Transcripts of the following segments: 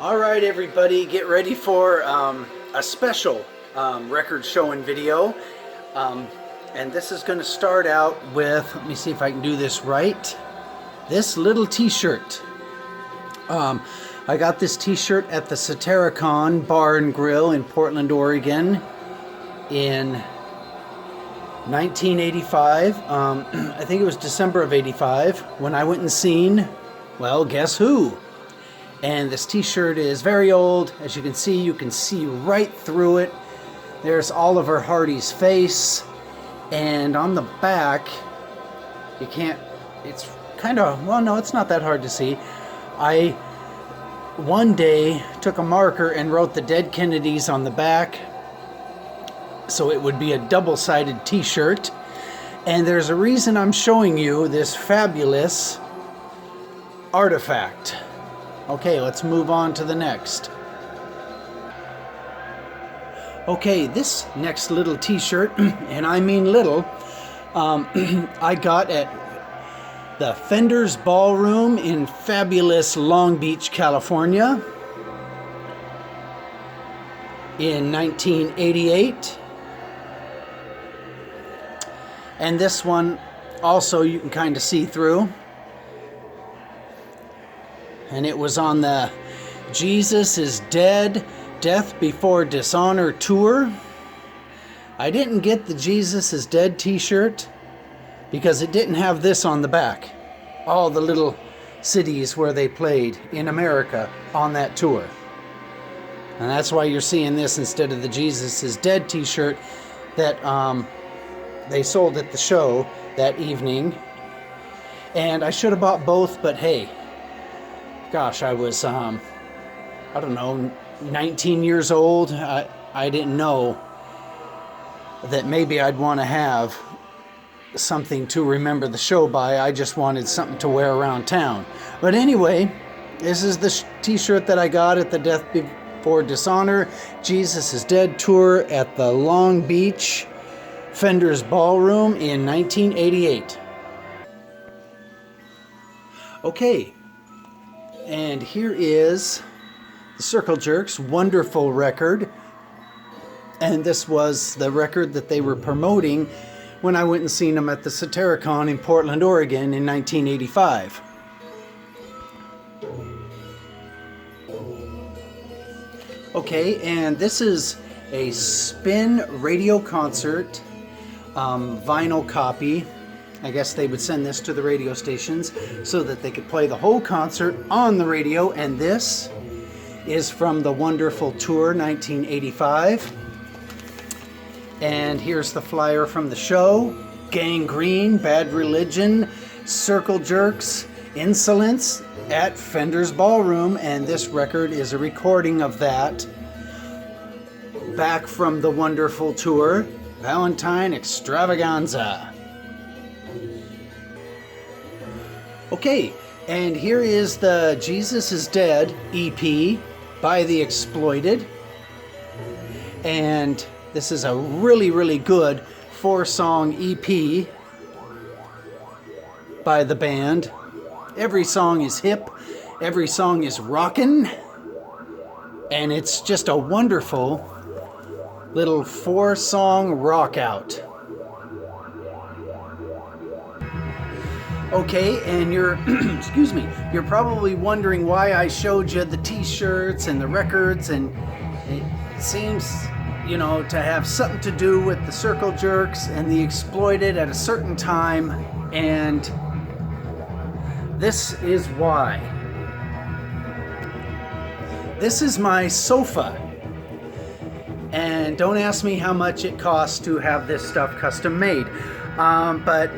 All right, everybody, get ready for a special record showing video. And this is going to start out with, let me see if I can do this right, this little t-shirt. I got this t-shirt at the Satericon Bar and Grill in Portland, Oregon in 1985. I think it was December of 85 when I went and seen, well, guess who? And this t-shirt is very old. As you can see right through it. There's Oliver Hardy's face. And on the back, you can't, it's kind of, well, no, it's not that hard to see. I one day took a marker and wrote the Dead Kennedys on the back, so it would be a double-sided t-shirt. And there's a reason I'm showing you this fabulous artifact. Okay, let's move on to the next. Okay, this next little t-shirt, and I mean little, I got at the Fender's Ballroom in fabulous Long Beach, California in 1988. And this one also you can kind of see through. And it was on the Jesus is Dead, Death Before Dishonor tour. I didn't get the Jesus is Dead t-shirt because it didn't have this on the back. All the little cities where they played in America on that tour. And that's why you're seeing this instead of the Jesus is Dead t-shirt that they sold at the show that evening. And I should have bought both, but hey, gosh, I was, I don't know, 19 years old. I didn't know that maybe I'd want to have something to remember the show by. I just wanted something to wear around town. But anyway, this is the t-shirt that I got at the Death Before Dishonor Jesus is Dead tour at the Long Beach Fender's Ballroom in 1988. Okay. And here is the Circle Jerks' wonderful record. And this was the record that they were promoting when I went and seen them at the Satericon in Portland, Oregon in 1985. Okay, and this is a Spin Radio Concert vinyl copy. I guess they would send this to the radio stations so that they could play the whole concert on the radio. And this is from the wonderful tour 1985. And here's the flyer from the show. Gangrene, Bad Religion, Circle Jerks, Insolence at Fender's Ballroom. And this record is a recording of that back from the wonderful tour, Valentine Extravaganza. Okay, and here is the Jesus is Dead EP by The Exploited. And this is a really, really good 4-song EP by the band. Every song is hip, every song is rockin', and it's just a wonderful little 4-song rock out. Okay, and you're, excuse me, you're probably wondering why I showed you the t-shirts and the records, and it seems, you know, to have something to do with the Circle Jerks and The Exploited at a certain time, and this is why. This is my sofa, and don't ask me how much it costs to have this stuff custom made, but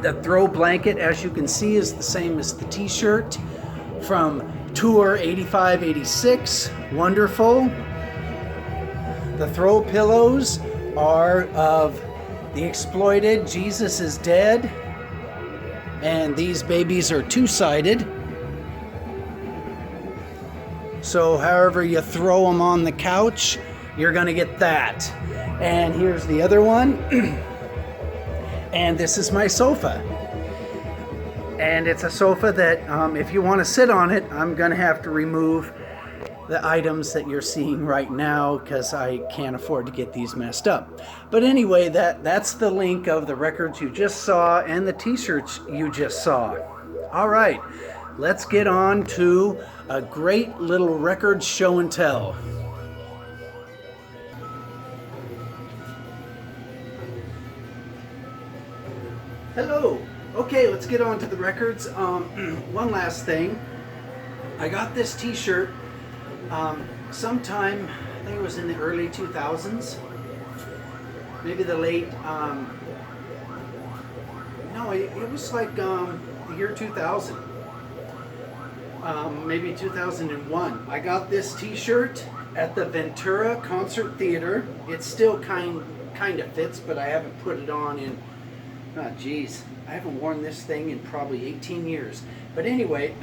the throw blanket, as you can see, is the same as the t-shirt from Tour 85-86. Wonderful. The throw pillows are of The Exploited, Jesus is Dead. And these babies are two-sided. So however you throw them on the couch, you're going to get that. And here's the other one. And this is my sofa. And it's a sofa that if you want to sit on it, I'm going to have to remove the items that you're seeing right now because I can't afford to get these messed up. But anyway, that's the link of the records you just saw and the t-shirts you just saw. All right, let's get on to a great little record show and tell. Hello. Okay, let's get on to the records. One last thing. I got this t-shirt sometime, I think it was in the early 2000s, maybe the late, no, it was like the year 2000, maybe 2001. I got this t-shirt at the Ventura Concert Theater. It still kind of fits, but I haven't put it on in, oh geez, I haven't worn this thing in probably 18 years. But anyway,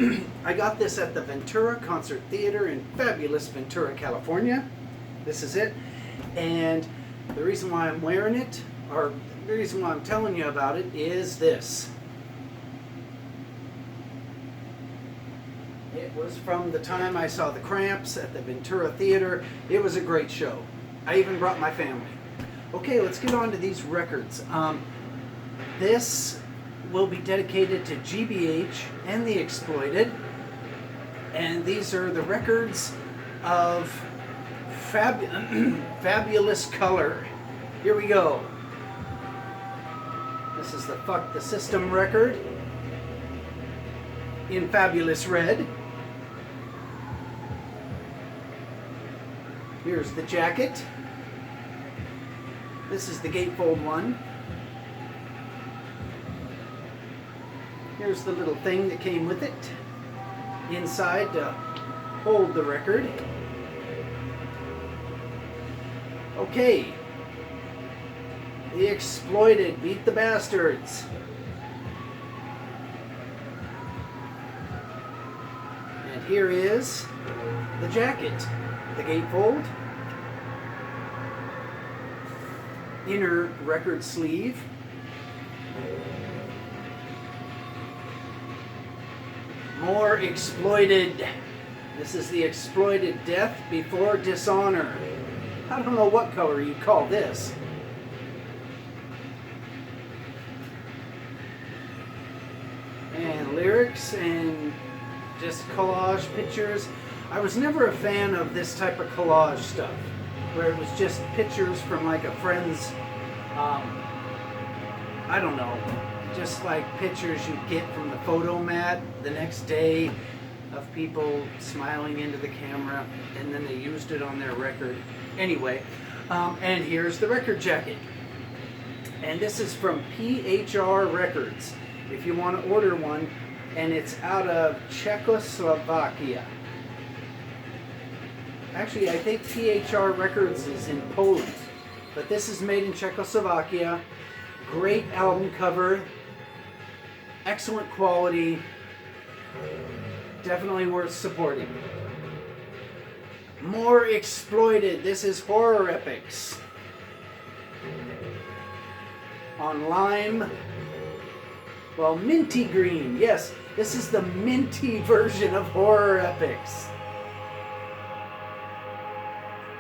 I got this at the Ventura Concert Theater in fabulous Ventura, California. This is it. And the reason why I'm wearing it, or the reason why I'm telling you about it, is this. It was from the time I saw the Cramps at the Ventura Theater. It was a great show. I even brought my family. Okay, let's get on to these records. This will be dedicated to G.B.H. and the Exploited. And these are the records of fabulous color. Here we go. This is the Fuck the System record in fabulous red. Here's the jacket. This is the gatefold one. Here's the little thing that came with it inside to hold the record. Okay. The Exploited, Beat the Bastards. And here is the jacket, the gatefold, inner record sleeve, more Exploited. This is the Exploited Death Before Dishonor. I don't know what color you call this. And lyrics and just collage pictures. I was never a fan of this type of collage stuff, where it was just pictures from like a friend's, I don't know, just like pictures you get from the photo mat the next day of people smiling into the camera, and then they used it on their record. Anyway, and here's the record jacket. And this is from PHR Records, if you want to order one, and it's out of Czechoslovakia. Actually, I think PHR Records is in Poland, but this is made in Czechoslovakia. Great album cover, excellent quality, definitely worth supporting. More Exploited. This is Horror Epics on lime, well, minty green. Yes, this is the minty version of Horror Epics.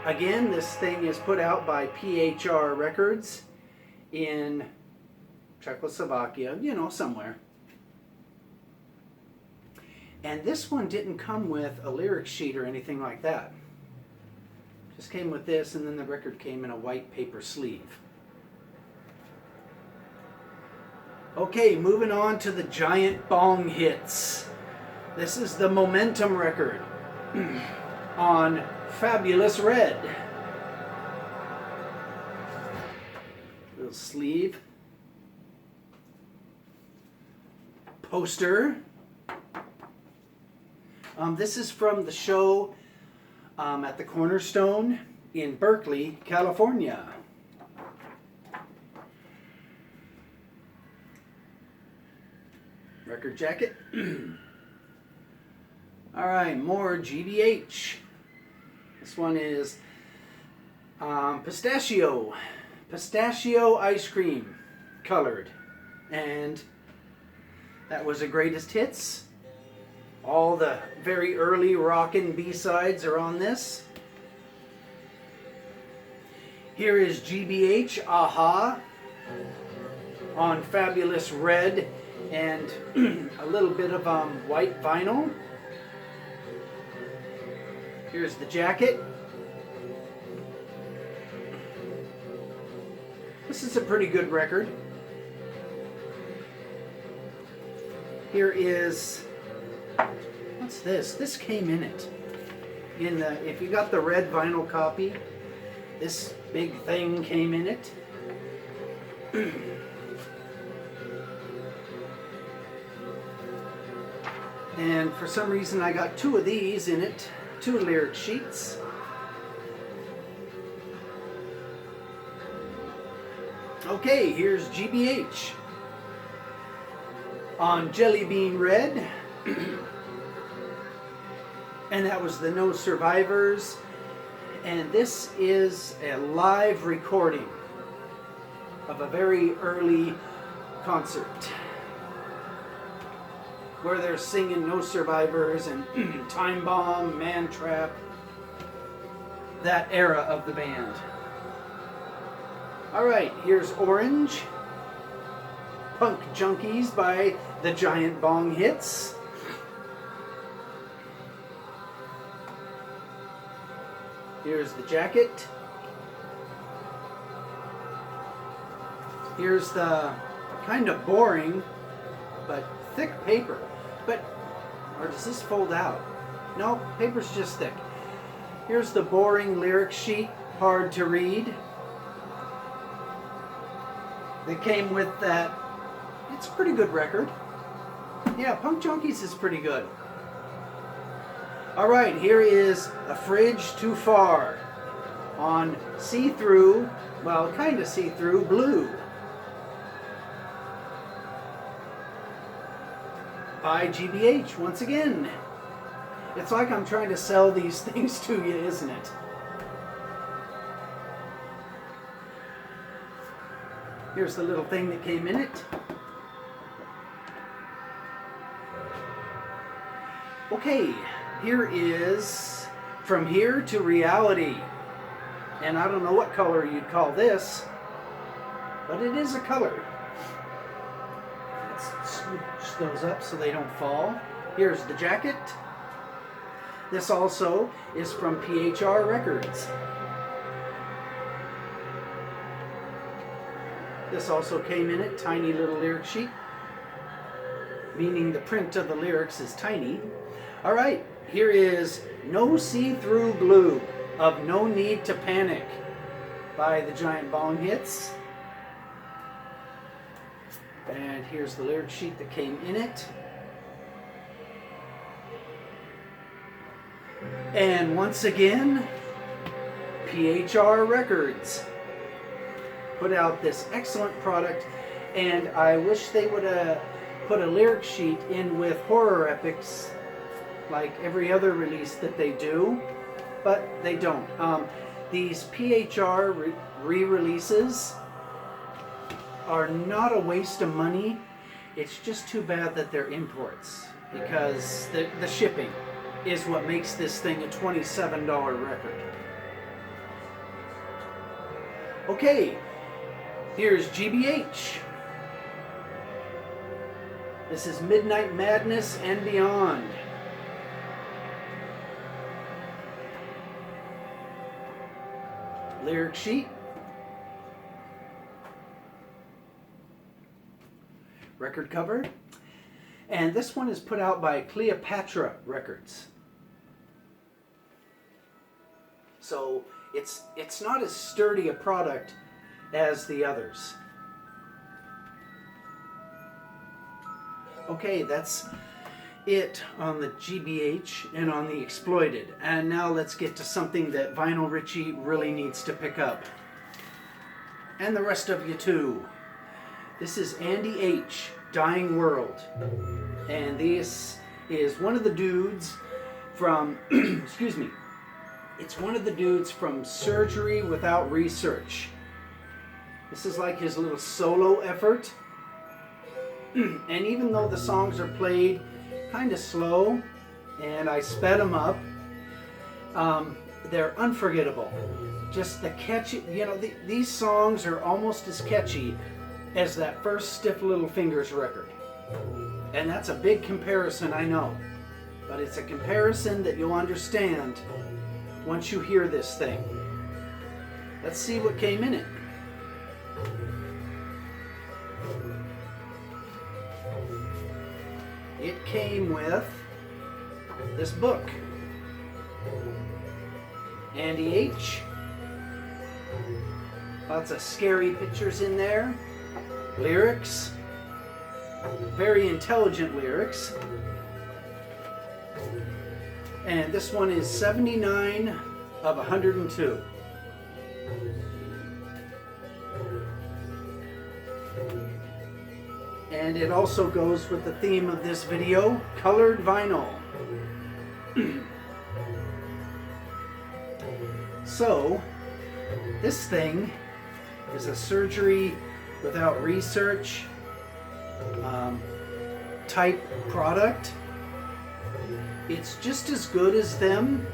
Again, this thing is put out by PHR Records in Czechoslovakia, you know, somewhere. And this one didn't come with a lyric sheet or anything like that. Just came with this, and then the record came in a white paper sleeve. Okay, moving on to the giant bong hits. This is the Momentum record on Fabulous Red. Little sleeve. Poster. This is from the show at the Cornerstone in Berkeley, California. Record jacket. Alright, more G.B.H. This one is pistachio ice cream colored. And That was a greatest hits. All the very early rockin' B-sides are on this. Here is G.B.H. Aha on fabulous red and a little bit of white vinyl. Here's the jacket. This is a pretty good record. Here is, what's this? This came in it. If you got the red vinyl copy, this big thing came in it. And for some reason I got two of these in it, two lyric sheets. Okay, here's G.B.H. on Jelly Bean Red. And that was the No Survivors. And this is a live recording of a very early concert where they're singing No Survivors and Time Bomb, Man Trap, that era of the band. Alright, here's Orange, Punk Junkies by the Giant Bong Hits. Here's the jacket. Here's the kind of boring but thick paper. Or does this fold out? No, paper's just thick. Here's the boring lyric sheet, hard to read. They came with that. It's a pretty good record. Yeah, Punk Junkies is pretty good. Alright, here is A Fridge Too Far on see-through, well, kind of see-through blue by G.B.H. once again. It's like I'm trying to sell these things to you, isn't it? Here's the little thing that came in it. Okay, here is From Here to Reality. And I don't know what color you'd call this, but it is a color. Let's scooch those up so they don't fall. Here's the jacket. This also is from PHR Records. This also came in it, tiny little lyric sheet, meaning the print of the lyrics is tiny. All right, here is No See-Through Blue of No Need to Panic by the Giant Bong Hits. And here's the lyric sheet that came in it. And once again, PHR Records put out this excellent product, and I wish they would have put a lyric sheet in with horror epics like every other release that they do, but they don't. These PHR re-releases are not a waste of money. It's just too bad that they're imports, because the shipping is what makes this thing a $27 record. Okay, here's G.B.H. This is Midnight Madness and Beyond. Lyric sheet. Record cover. And this one is put out by Cleopatra Records. So it's not as sturdy a product as the others. Okay, that's it on the G.B.H. and on the Exploited. And now let's get to something that Vinyl Richie really needs to pick up. And the rest of you too. This is Andy H., Dying World. And this is one of the dudes from, excuse me, it's one of the dudes from Surgery Without Research. This is like his little solo effort. And even though the songs are played kind of slow and I sped them up, they're unforgettable. Just the catchy, you know, these songs are almost as catchy as that first Stiff Little Fingers record. And that's a big comparison, I know. But it's a comparison that you'll understand once you hear this thing. Let's see what came in it. It came with this book. Andy H. Lots of scary pictures in there. Lyrics. Very intelligent lyrics. And this one is 79 of 102. And it also goes with the theme of this video, colored vinyl. So, this thing is a surgery without research type product. It's just as good as them.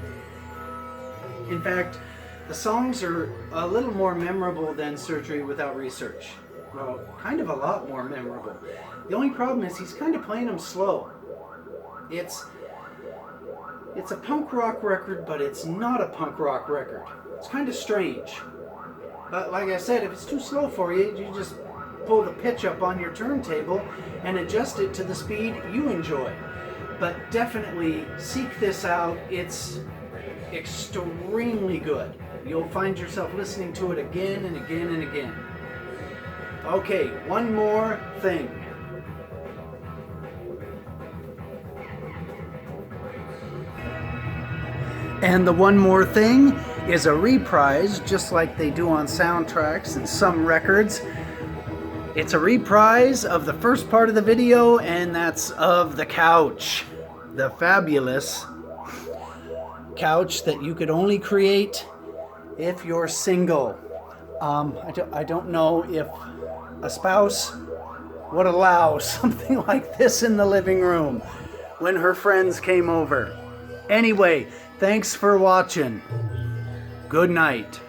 In fact, the songs are a little more memorable than Surgery Without Research. Well, kind of a lot more memorable. The only problem is he's kind of playing them slow. It's a punk rock record, but it's not a punk rock record. It's kind of strange. But like I said, if it's too slow for you, you just pull the pitch up on your turntable and adjust it to the speed you enjoy. But definitely seek this out. It's extremely good. You'll find yourself listening to it again and again and again. Okay, one more thing. And the one more thing is a reprise, just like they do on soundtracks and some records. It's a reprise of the first part of the video, and that's of the couch. The fabulous couch that you could only create if you're single. I don't know if a spouse would allow something like this in the living room when her friends came over. Anyway, thanks for watching. Good night.